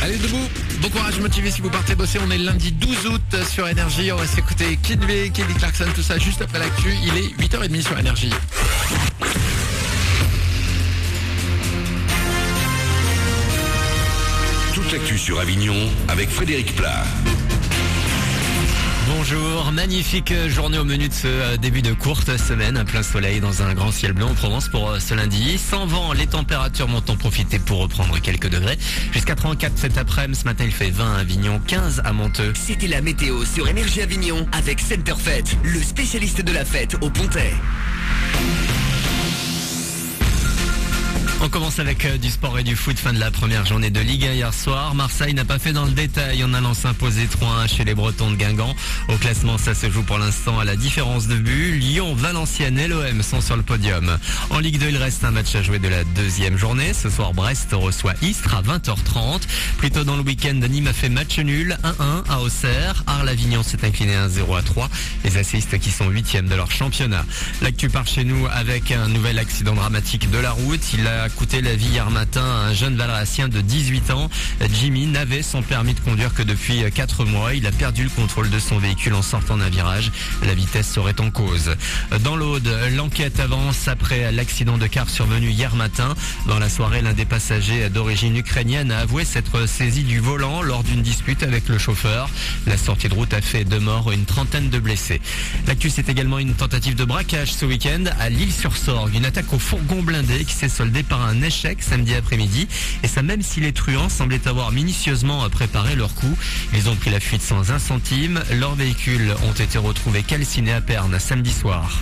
Allez, debout. Bon courage, motivé si vous partez bosser. On est le lundi 12 août sur Énergie. On va s'écouter Kid V, Kelly Clarkson, tout ça juste après l'actu. Il est 8h30 sur Énergie. Toute l'actu sur Avignon avec Frédéric Plat. Bonjour, magnifique journée au menu de ce début de courte semaine, à plein soleil dans un grand ciel bleu en Provence pour ce lundi. Sans vent, les températures montent, en profiter pour reprendre quelques degrés. Jusqu'à 34 cet après-midi, ce matin il fait 20 à Avignon, 15 à Monteux. C'était la météo sur Énergie Avignon avec Centerfête, le spécialiste de la fête au Pontet. On commence avec du sport et du foot, fin de la première journée de Ligue 1 hier soir. Marseille n'a pas fait dans le détail en allant s'imposer 3-1 chez les Bretons de Guingamp. Au classement, ça se joue pour l'instant à la différence de but. Lyon, Valenciennes et l'OM sont sur le podium. En Ligue 2, il reste un match à jouer de la deuxième journée. Ce soir, Brest reçoit Istres à 20h30. Plus tôt dans le week-end, Nîmes a fait match nul 1-1 à Auxerre. Arles-Avignon s'est incliné 1-0-3. Les assistes qui sont 8e de leur championnat. L'actu part chez nous avec un nouvel accident dramatique de la route. Il a coûté la vie hier matin à un jeune Valrassien de 18 ans. Jimmy n'avait son permis de conduire que depuis 4 mois. Il a perdu le contrôle de son véhicule en sortant d'un virage. La vitesse serait en cause. Dans l'Aude, l'enquête avance après l'accident de car survenu hier matin. Dans la soirée, l'un des passagers d'origine ukrainienne a avoué s'être saisi du volant lors d'une dispute avec le chauffeur. La sortie de route a fait 2 morts et une trentaine de blessés. L'actu, c'est également une tentative de braquage ce week-end à L'Isle-sur-Sorgue. Une attaque au fourgon blindé qui s'est soldée par un échec samedi après-midi. Et ça même si les truands semblaient avoir minutieusement préparé leur coup. Ils ont pris la fuite sans un centime. Leurs véhicules ont été retrouvés calcinés à Perne samedi soir.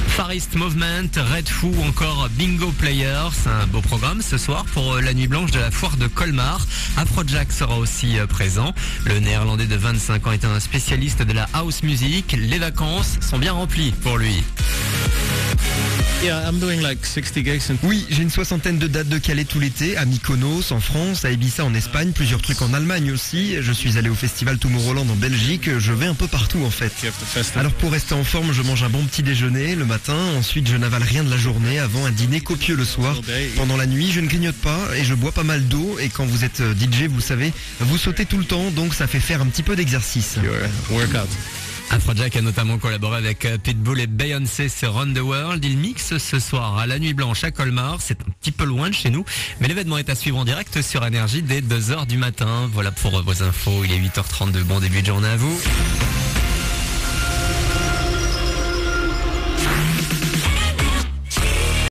Far East Movement, Red Foo ou encore Bingo Players. Un beau programme ce soir pour la nuit blanche de la foire de Colmar. Afrojack sera aussi présent. Le néerlandais de 25 ans est un spécialiste de la house music. Les vacances sont bien remplies pour lui. Oui, j'ai une 60aine de dates de Calais tout l'été, à Mykonos en France, à Ibiza en Espagne, plusieurs trucs en Allemagne aussi. Je suis allé au festival Tomorrowland en Belgique, je vais un peu partout en fait. Alors pour rester en forme, je mange un bon petit déjeuner le matin, ensuite je n'avale rien de la journée avant un dîner copieux le soir. Pendant la nuit, je ne grignote pas et je bois pas mal d'eau et quand vous êtes DJ, vous savez, vous sautez tout le temps donc ça fait faire un petit peu d'exercice. Afrojack a notamment collaboré avec Pitbull et Beyoncé sur Run the World. Il mixe ce soir à la Nuit Blanche à Colmar. C'est un petit peu loin de chez nous, mais l'événement est à suivre en direct sur Énergie dès 2h du matin. Voilà pour vos infos. Il est 8h32. Bon début de journée à vous.